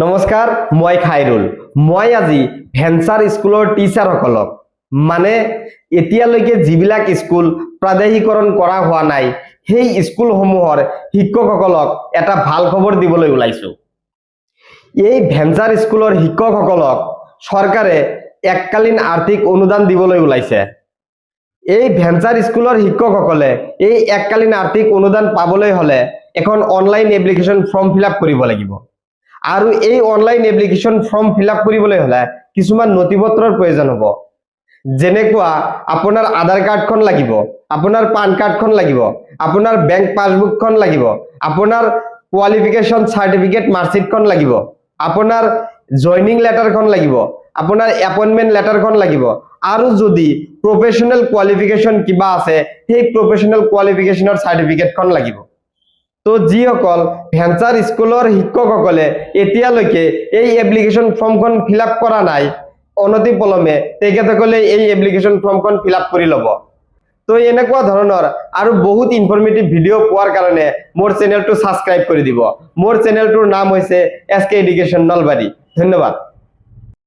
নমস্কাৰ মই খাইৰুল মই আজি ভেঞ্চাৰ স্কুলৰ টিচাৰসকলক মানে এতিয়ালৈকে যিবিলাক স্কুল প্ৰাদেশিকৰণ কৰা হোৱা নাই সেই স্কুলসমূহৰ শিক্ষকসকলক এটা ভাল খবৰ দিবলৈ ওলাইছো। এই ভেঞ্চাৰ স্কুলৰ শিক্ষকসকলক চৰকাৰে এককালীন আৰ্থিক অনুদান দিবলৈ ওলাইছে। এই ভেঞ্চাৰ স্কুলৰ শিক্ষকসকলে এই এককালীন আৰ্থিক অনুদান পাবলৈ হলে এখন অনলাইন এপ্লিকেশন ফৰ্ম ফিলআপ কৰিব লাগিব। আৰু এই অনলাইন এপ্লিকেশন ফৰ্ম ফিলআপ কৰিবলৈ হলে কিছুমান নথিপত্ৰৰ প্ৰয়োজন হ'ব। যেনেকুৱা আপোনাৰ আধাৰ কাৰ্ডখন লাগিব, আপোনাৰ পান কাৰ্ডখন লাগিব, আপোনাৰ বেংক পাছবুকখন লাগিব, আপোনাৰ কোৱালিফিকেশন সাৰ্টিফিকেট মাৰ্কশিটখন লাগিব, আপোনাৰ জয়নিং লেটাৰখন লাগিব, আপোনাৰ এপইন্টমেন্ট লেটাৰখন লাগিব, আৰু যদি প্ৰফেশনাল কোৱালিফিকেশন কিবা আছে সেই প্ৰফেশনাল কোৱালিফিকেশনৰ সাৰ্টিফিকেটখন লাগিব। তো যিসকল ভেঞ্চাৰ স্কুলৰ শিক্ষকসকলে এতিয়ালৈকে এই এপ্লিকেশন ফৰ্মখন ফিলআপ কৰা নাই অনতি পলমে তেখেতসকলে এই এপ্লিকেশন ফৰ্মখন ফিলআপ কৰি ল'ব। তো এনেকুৱা ধৰণৰ আৰু বহুত ইনফৰমেটিভ ভিডিঅ' পোৱাৰ কাৰণে মোৰ চেনেলটো সাবস্ক্ৰাইব কৰি দিব। মোৰ চেনেলটোৰ নাম হৈছে SK এডুকেশ্যন নলবাৰী। ধন্যবাদ।